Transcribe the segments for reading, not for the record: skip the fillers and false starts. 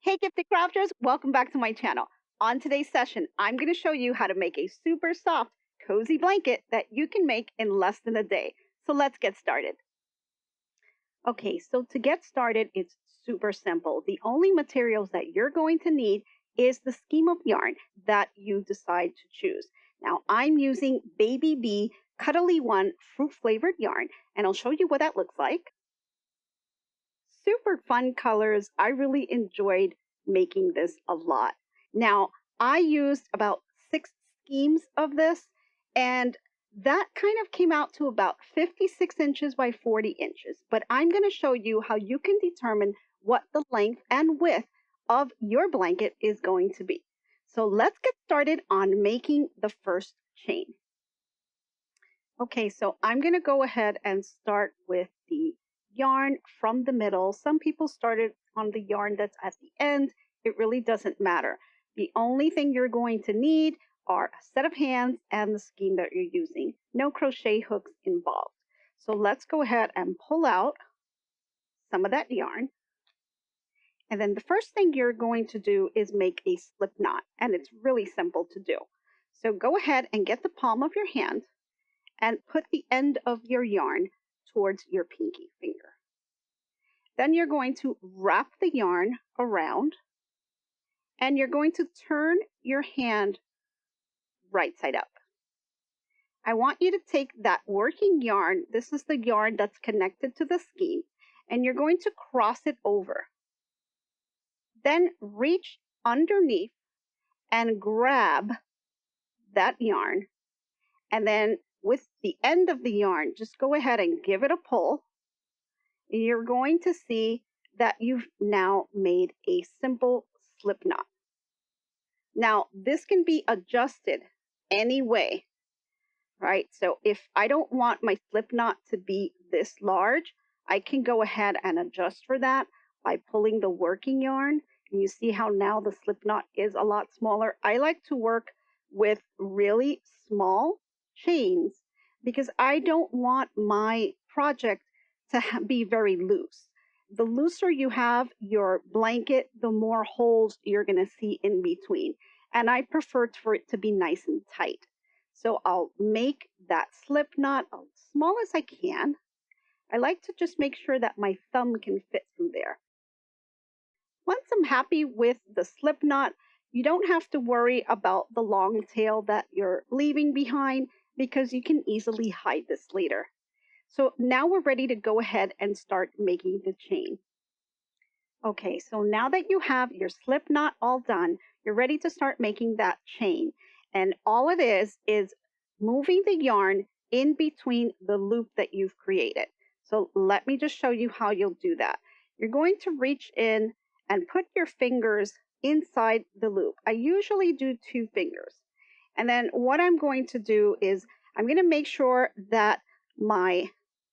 Hey Gifted Crafters, welcome back to my channel. On today's session, I'm going to show you how to make a super soft, cozy blanket that you can make in less than a day. So let's get started. Okay, so to get started, it's super simple. The only materials that you're going to need is the skein of yarn that you decide to choose. Now, I'm using Baby Bee Cuddly One fruit flavored yarn, and I'll show you what that looks like. Super fun colors. I really enjoyed making this a lot. Now, I used about 6 schemes of this, and that kind of came out to about 56 inches by 40 inches. But I'm going to show you how you can determine what the length and width of your blanket is going to be. So let's get started on making the first chain. Okay, so I'm going to go ahead and start with the yarn from the middle. Some people started on the yarn that's at the end. It really doesn't matter. The only thing you're going to need are a set of hands and the skein that you're using. No crochet hooks involved. So let's go ahead and pull out some of that yarn. And then the first thing you're going to do is make a slip knot, and it's really simple to do. So go ahead and get the palm of your hand and put the end of your yarn towards your pinky finger. Then you're going to wrap the yarn around and you're going to turn your hand right side up. I want you to take that working yarn, this is the yarn that's connected to the skein, and you're going to cross it over. Then reach underneath and grab that yarn, and then with the end of the yarn, just go ahead and give it a pull. You're going to see that you've now made a simple slip knot. Now, this can be adjusted any way, right? So if I don't want my slip knot to be this large, I can go ahead and adjust for that by pulling the working yarn. And you see how now the slip knot is a lot smaller. I like to work with really small chains because I don't want my project to be very loose. The looser you have your blanket, the more holes you're going to see in between. And I prefer for it to be nice and tight. So I'll make that slip knot as small as I can. I like to just make sure that my thumb can fit through there. Once I'm happy with the slip knot, you don't have to worry about the long tail that you're leaving behind because you can easily hide this later. So now we're ready to go ahead and start making the chain. Okay, so now that you have your slip knot all done, you're ready to start making that chain. And all it is moving the yarn in between the loop that you've created. So let me just show you how you'll do that. You're going to reach in and put your fingers inside the loop. I usually do 2 fingers. And then what I'm going to do is I'm going to make sure that my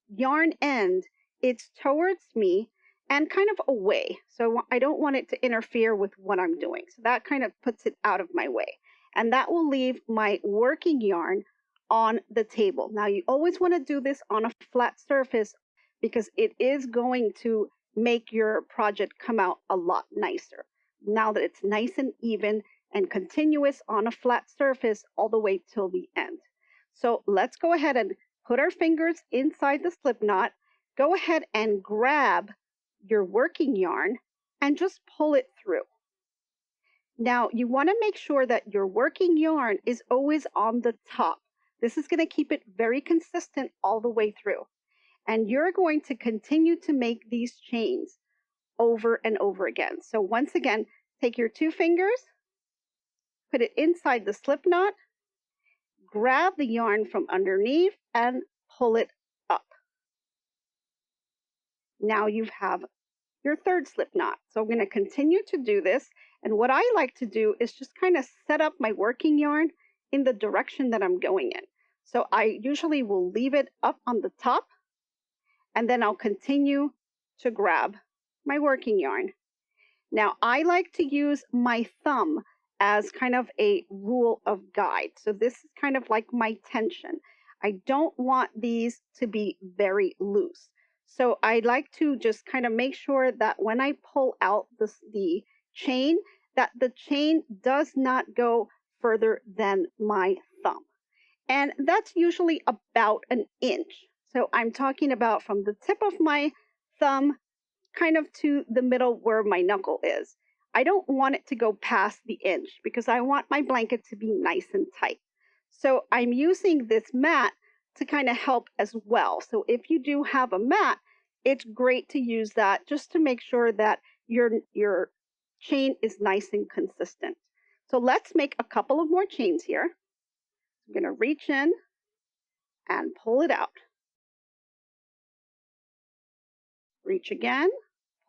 yarn end, it's towards me and kind of away. So I don't want it to interfere with what I'm doing. So that kind of puts it out of my way. And that will leave my working yarn on the table. Now you always want to do this on a flat surface because it is going to make your project come out a lot nicer. Now that it's nice and even and continuous on a flat surface all the way till the end. So let's go ahead and put our fingers inside the slip knot. Go ahead and grab your working yarn and just pull it through. Now, you want to make sure that your working yarn is always on the top. This is going to keep it very consistent all the way through. And you're going to continue to make these chains over and over again. So once again, take your 2 fingers, put it inside the slip knot, grab the yarn from underneath and pull it up. Now you have your 3rd slip knot. So I'm going to continue to do this. And what I like to do is just kind of set up my working yarn in the direction that I'm going in. So I usually will leave it up on the top and then I'll continue to grab my working yarn. Now I like to use my thumb as kind of a rule of guide. So this is kind of like my tension. I don't want these to be very loose. So I like to just kind of make sure that when I pull out the chain that the chain does not go further than my thumb. And that's usually about an inch. So I'm talking about from the tip of my thumb kind of to the middle where my knuckle is. I don't want it to go past the inch because I want my blanket to be nice and tight. So I'm using this mat to kind of help as well. So if you do have a mat, it's great to use that just to make sure that your chain is nice and consistent. So let's make a couple of more chains here. I'm going to reach in and pull it out. Reach again,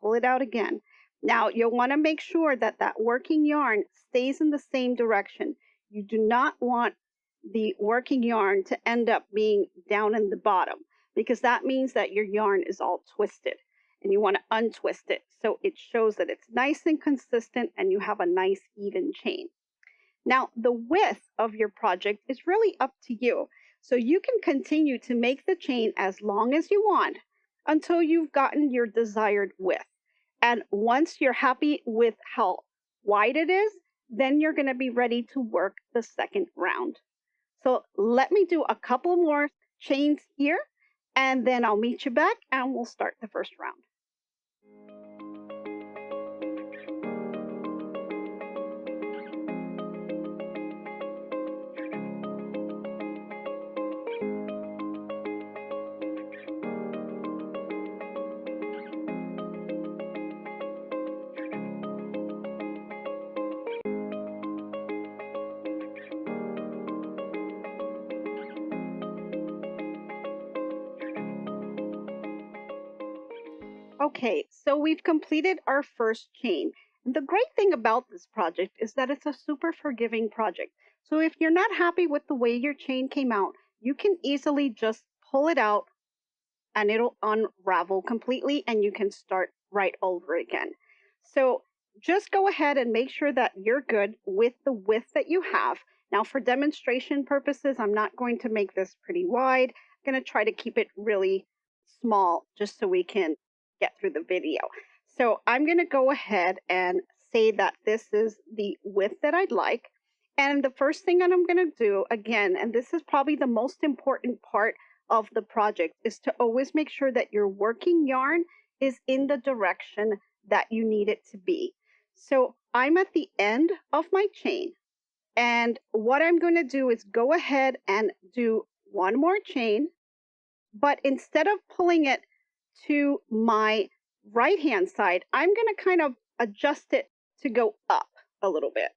pull it out again. Now you'll want to make sure that that working yarn stays in the same direction. You do not want the working yarn to end up being down in the bottom because that means that your yarn is all twisted and you want to untwist it so it shows that it's nice and consistent and you have a nice even chain. Now, the width of your project is really up to you. So you can continue to make the chain as long as you want until you've gotten your desired width. And once you're happy with how wide it is, then you're going to be ready to work the second round. So let me do a couple more chains here, and then I'll meet you back and we'll start the first round. Okay, so we've completed our first chain. And the great thing about this project is that it's a super forgiving project. So if you're not happy with the way your chain came out, you can easily just pull it out and it'll unravel completely and you can start right over again. So just go ahead and make sure that you're good with the width that you have. Now for demonstration purposes, I'm not going to make this pretty wide. I'm going to try to keep it really small just so we can get through the video. So I'm going to go ahead and say that this is the width that I'd like. And the first thing that I'm going to do again, and this is probably the most important part of the project, is to always make sure that your working yarn is in the direction that you need it to be. So I'm at the end of my chain, and what I'm going to do is go ahead and do one more chain, but instead of pulling it to my right hand side, I'm going to kind of adjust it to go up a little bit.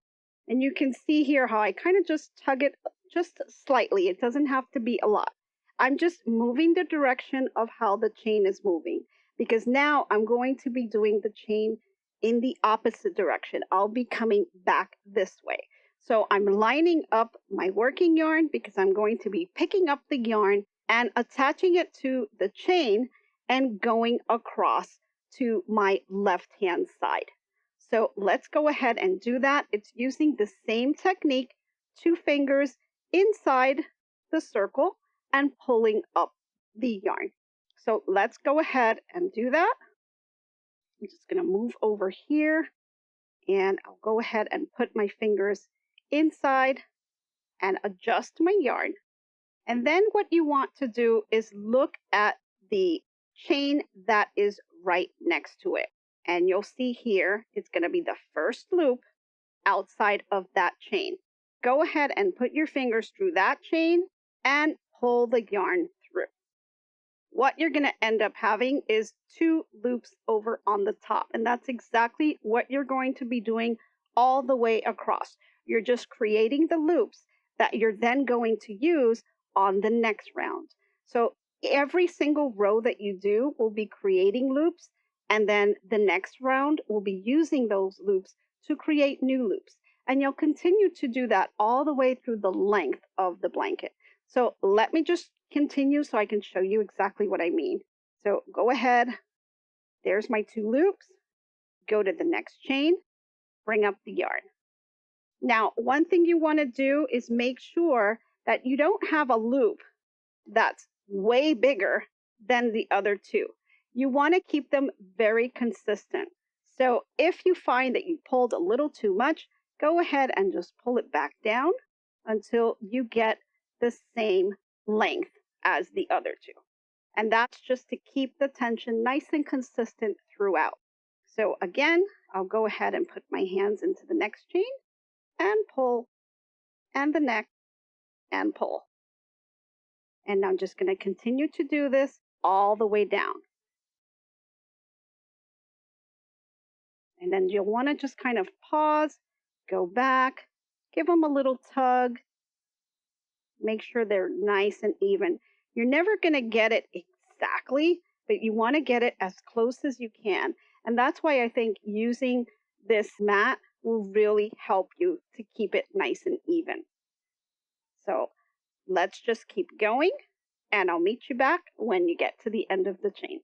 And you can see here how I kind of just tug it just slightly. It doesn't have to be a lot. I'm just moving the direction of how the chain is moving because now I'm going to be doing the chain in the opposite direction. I'll be coming back this way. So I'm lining up my working yarn because I'm going to be picking up the yarn and attaching it to the chain and going across to my left hand side. So let's go ahead and do that. It's using the same technique, 2 fingers inside the circle and pulling up the yarn. So let's go ahead and do that. I'm just going to move over here and I'll go ahead and put my fingers inside and adjust my yarn. And then what you want to do is look at the chain that is right next to it. And you'll see here, it's going to be the first loop outside of that chain. Go ahead and put your fingers through that chain and pull the yarn through. What you're going to end up having is 2 loops over on the top. And that's exactly what you're going to be doing all the way across. You're just creating the loops that you're then going to use on the next round. So every single row that you do will be creating loops, and then the next round will be using those loops to create new loops. And you'll continue to do that all the way through the length of the blanket. So let me just continue so I can show you exactly what I mean. So go ahead. There's my 2 loops. Go to the next chain, bring up the yarn. Now, one thing you want to do is make sure that you don't have a loop that's way bigger than the other 2. You want to keep them very consistent. So if you find that you pulled a little too much, go ahead and just pull it back down until you get the same length as the other two. And that's just to keep the tension nice and consistent throughout. So again, I'll go ahead and put my hands into the next chain and pull, and the next and pull. And I'm just going to continue to do this all the way down. And then you'll want to just kind of pause, go back, give them a little tug, make sure they're nice and even. You're never going to get it exactly, but you want to get it as close as you can. And that's why I think using this mat will really help you to keep it nice and even. So let's just keep going, and I'll meet you back when you get to the end of the chain.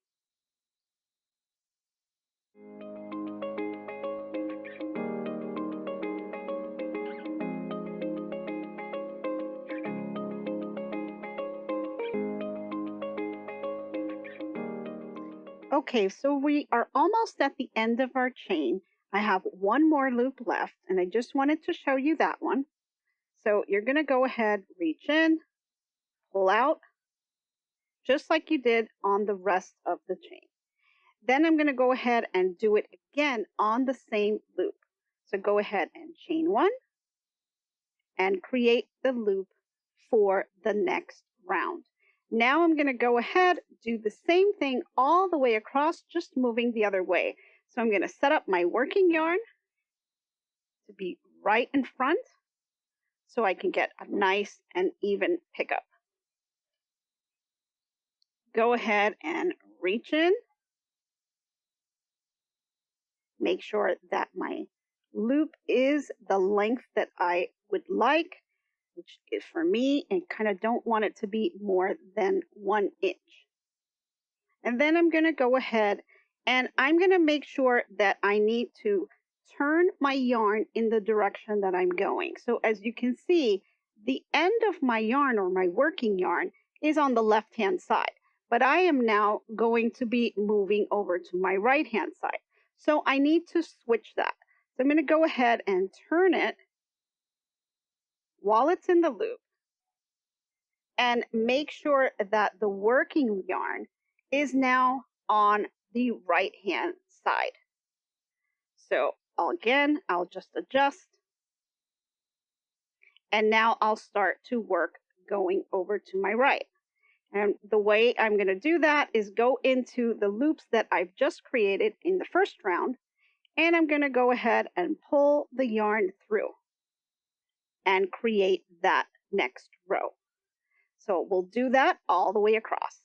Okay, so we are almost at the end of our chain. I have one more loop left, and I just wanted to show you that one. So you're going to go ahead, reach in, pull out, just like you did on the rest of the chain. Then I'm going to go ahead and do it again on the same loop. So go ahead and chain one and create the loop for the next round. Now I'm going to go ahead, do the same thing all the way across, just moving the other way. So I'm going to set up my working yarn to be right in front so I can get a nice and even pickup. Go ahead and reach in. Make sure that my loop is the length that I would like, which is for me, and kind of don't want it to be more than 1 inch. And then I'm going to go ahead and I'm going to make sure that I need to turn my yarn in the direction that I'm going. So as you can see, the end of my yarn or my working yarn is on the left-hand side, but I am now going to be moving over to my right-hand side. So I need to switch that. So I'm going to go ahead and turn it while it's in the loop and make sure that the working yarn is now on the right hand side. So I'll just adjust, and now I'll start to work going over to my right. And the way I'm going to do that is go into the loops that I've just created in the first round, and I'm going to go ahead and pull the yarn through and create that next row. So we'll do that all the way across.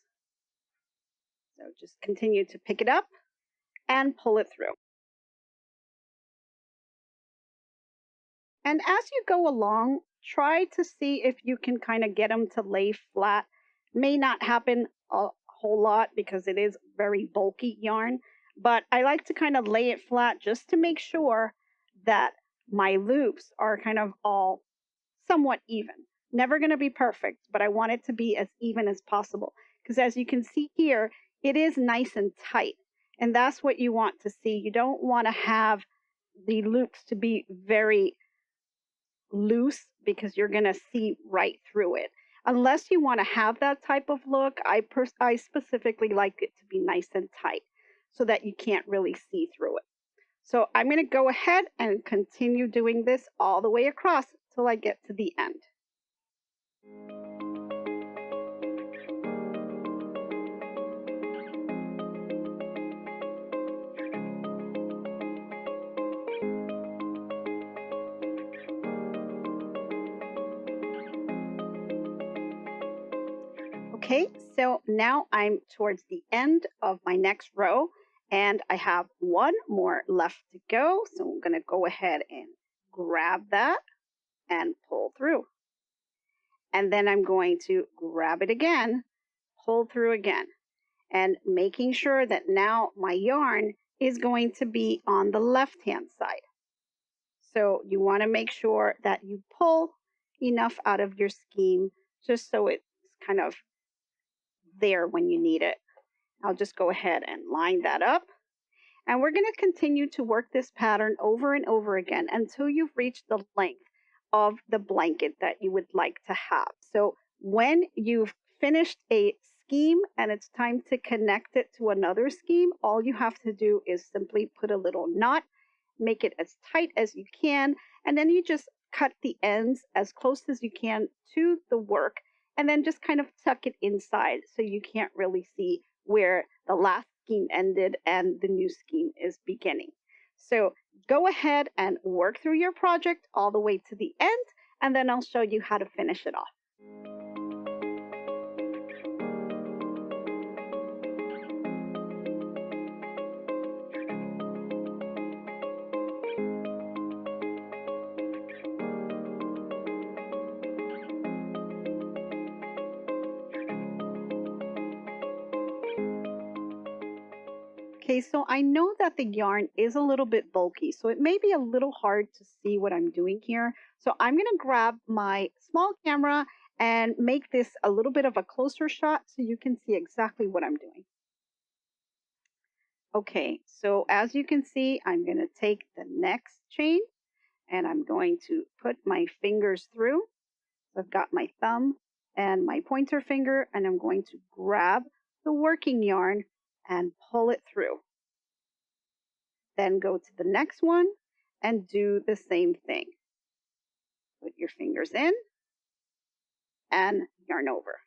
So just continue to pick it up and pull it through. And as you go along, try to see if you can kind of get them to lay flat. May not happen a whole lot because it is very bulky yarn, but I like to kind of lay it flat just to make sure that my loops are kind of all somewhat even. Never going to be perfect, but I want it to be as even as possible. Because as you can see here, it is nice and tight. And that's what you want to see. You don't want to have the loops to be very loose because you're going to see right through it. Unless you want to have that type of look, I specifically like it to be nice and tight so that you can't really see through it. So I'm going to go ahead and continue doing this all the way across till I get to the end. Okay, so now I'm towards the end of my next row and I have one more left to go. So I'm going to go ahead and grab that and pull through. And then I'm going to grab it again, pull through again, and making sure that now my yarn is going to be on the left-hand side. So you want to make sure that you pull enough out of your skein just so it's kind of there when you need it. I'll just go ahead and line that up. And we're going to continue to work this pattern over and over again until you've reached the length of the blanket that you would like to have. So when you've finished a scheme and it's time to connect it to another scheme, all you have to do is simply put a little knot, make it as tight as you can, and then you just cut the ends as close as you can to the work, and then just kind of tuck it inside so you can't really see where the last scheme ended and the new scheme is beginning. So go ahead and work through your project all the way to the end, and then I'll show you how to finish it off. Okay, so I know that the yarn is a little bit bulky, so it may be a little hard to see what I'm doing here. So I'm going to grab my small camera and make this a little bit of a closer shot so you can see exactly what I'm doing. Okay, so as you can see, I'm going to take the next chain and I'm going to put my fingers through. So I've got my thumb and my pointer finger, and I'm going to grab the working yarn and pull it through. Then go to the next one and do the same thing. Put your fingers in and yarn over.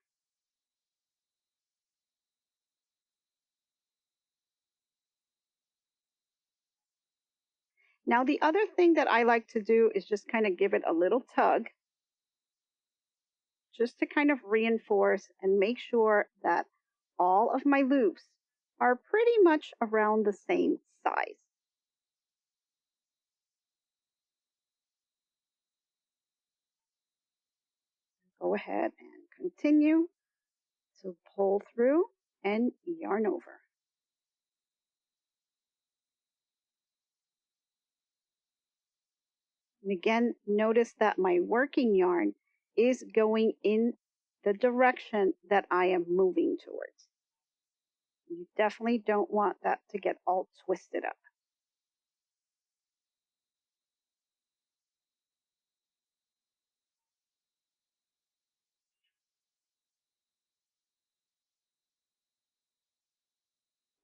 Now, the other thing that I like to do is just kind of give it a little tug, just to kind of reinforce and make sure that all of my loops are pretty much around the same size. Go ahead and continue to pull through and yarn over. And again, notice that my working yarn is going in the direction that I am moving towards. You definitely don't want that to get all twisted up.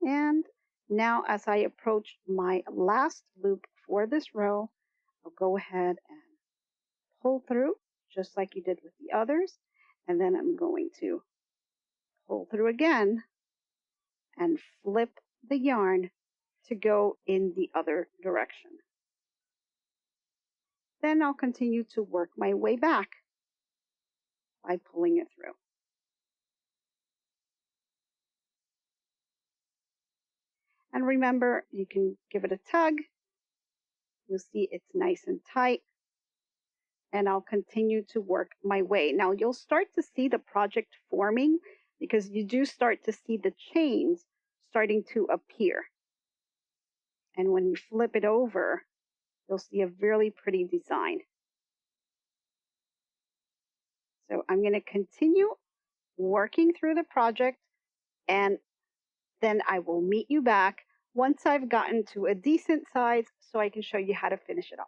And now as I approach my last loop for this row, I'll go ahead and pull through just like you did with the others. And then I'm going to pull through again and flip the yarn to go in the other direction. Then I'll continue to work my way back by pulling it through. And remember, you can give it a tug. You'll see it's nice and tight. And I'll continue to work my way. Now you'll start to see the project forming because you do start to see the chains starting to appear. And when you flip it over, you'll see a really pretty design. So I'm going to continue working through the project, and then I will meet you back once I've gotten to a decent size so I can show you how to finish it off.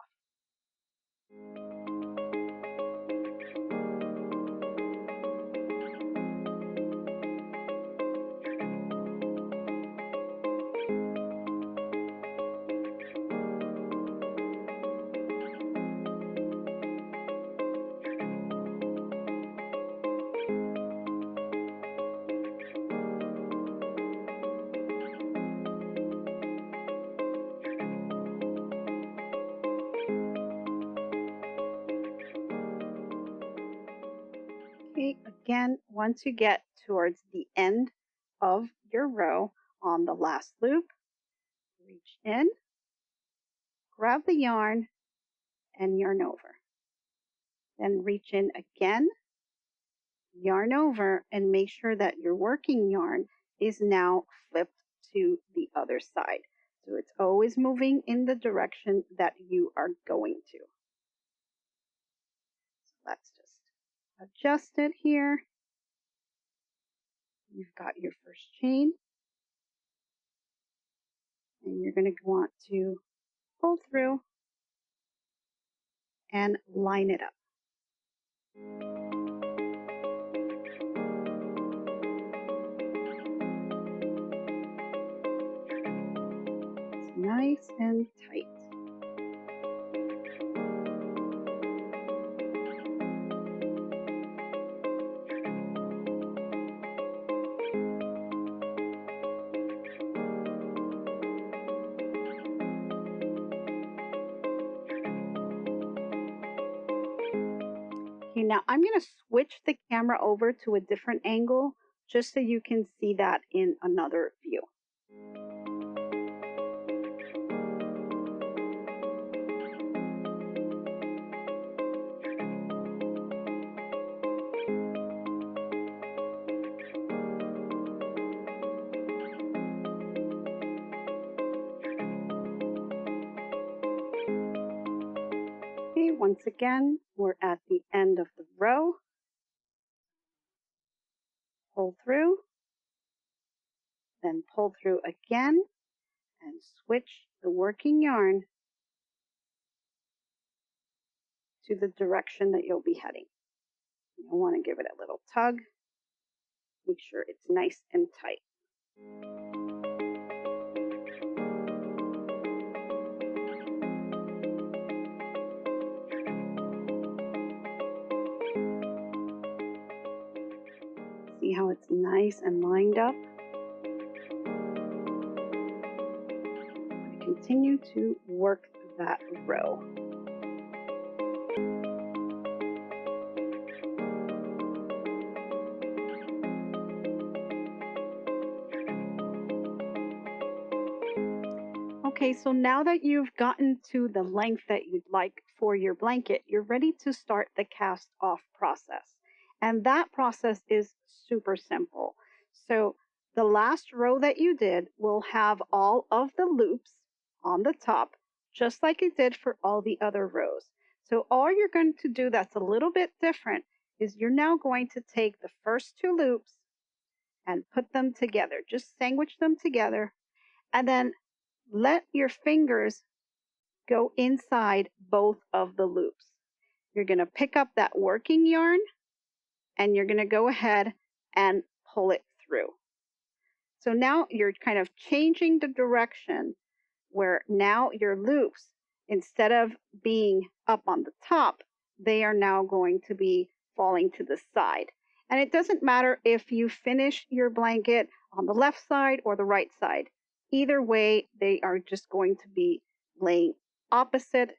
Okay, again, once you get towards the end of your row on the last loop, reach in, grab the yarn, and yarn over. Then reach in again, yarn over, and make sure that your working yarn is now flipped to the other side. So it's always moving in the direction that you are going to. So let's just adjust it here. You've got your first chain, And you're going to want to pull through and line it up. It's nice and tight. Okay, now I'm going to switch the camera over to a different angle just so you can see that in another view. Okay, once again, we're at the end of the row. Pull through, then pull through again, and switch the working yarn to the direction that you'll be heading. You'll want to give it a little tug. Make sure it's nice and tight. See how it's nice and lined up? Continue to work that row. Okay, so now that you've gotten to the length that you'd like for your blanket, you're ready to start the cast off process. And that process is super simple. So the last row that you did will have all of the loops on the top, just like it did for all the other rows. So all you're going to do that's a little bit different is you're now going to take the first two loops and put them together. Just sandwich them together, and then let your fingers go inside both of the loops. You're going to pick up that working yarn and you're going to go ahead and pull it through. So now you're kind of changing the direction where now your loops, instead of being up on the top, they are now going to be falling to the side. And it doesn't matter if you finish your blanket on the left side or the right side. Either way, they are just going to be laying opposite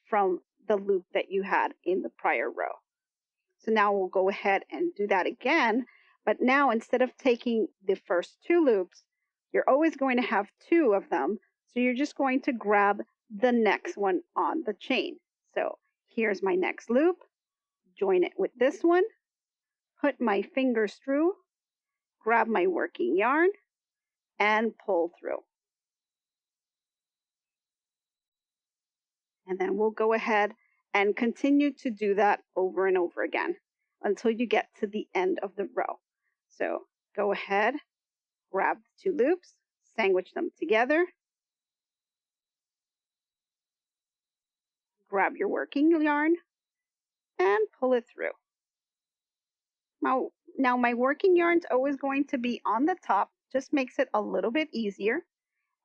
from the loop that you had in the prior row. So now we'll go ahead and do that again. But now instead of taking the first two loops, you're always going to have two of them. So you're just going to grab the next one on the chain. So here's my next loop. Join it with this one. Put my fingers through. Grab my working yarn and pull through. And then we'll go ahead and continue to do that over and over again until you get to the end of the row. So go ahead, grab the two loops, sandwich them together, grab your working yarn, and pull it through. Now my working yarn's always going to be on the top, just makes it a little bit easier.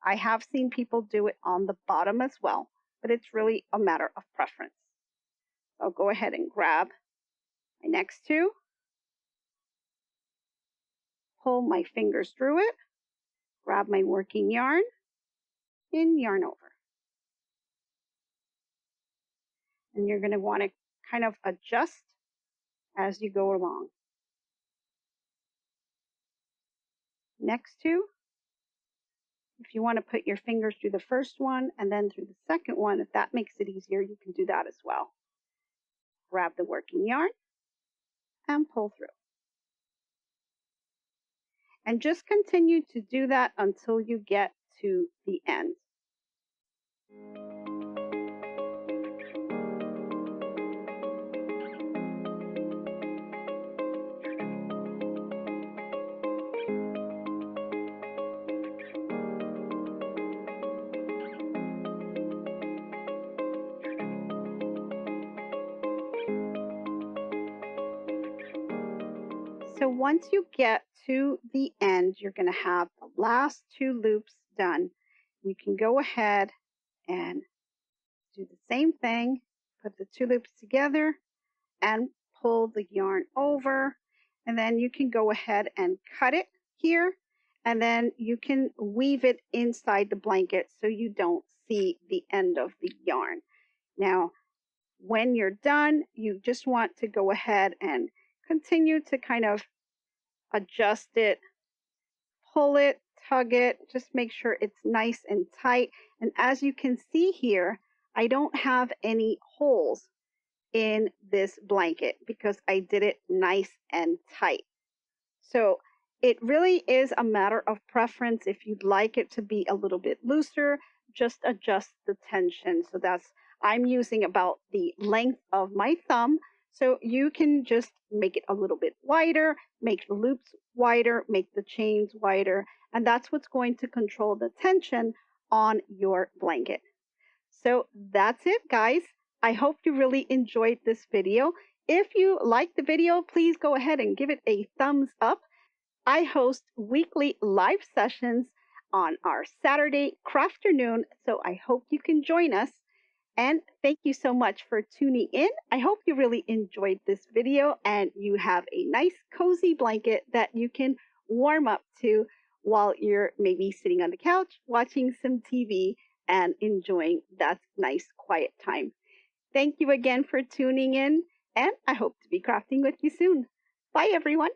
I have seen people do it on the bottom as well, but it's really a matter of preference. I'll go ahead and grab my next two, pull my fingers through it, grab my working yarn, and yarn over. And you're going to want to kind of adjust as you go along. Next two, if you want to put your fingers through the first one and then through the second one, if that makes it easier, you can do that as well. Grab the working yarn and pull through. And just continue to do that until you get to the end. So once you get to the end, you're going to have the last two loops done. You can go ahead and do the same thing, put the two loops together and pull the yarn over. And then you can go ahead and cut it here. And then you can weave it inside the blanket so you don't see the end of the yarn. Now, when you're done, you just want to go ahead and continue to kind of adjust it, pull it, tug it, just make sure it's nice and tight. And as you can see here, I don't have any holes in this blanket because I did it nice and tight. So it really is a matter of preference. If you'd like it to be a little bit looser, just adjust the tension. So I'm using about the length of my thumb. So you can just make it a little bit wider, make the loops wider, make the chains wider, and that's what's going to control the tension on your blanket. So that's it, guys. I hope you really enjoyed this video. If you liked the video, please go ahead and give it a thumbs up. I host weekly live sessions on our Saturday crafternoon, so I hope you can join us. And thank you so much for tuning in. I hope you really enjoyed this video and you have a nice cozy blanket that you can warm up to while you're maybe sitting on the couch watching some TV and enjoying that nice quiet time. Thank you again for tuning in, and I hope to be crafting with you soon. Bye, everyone.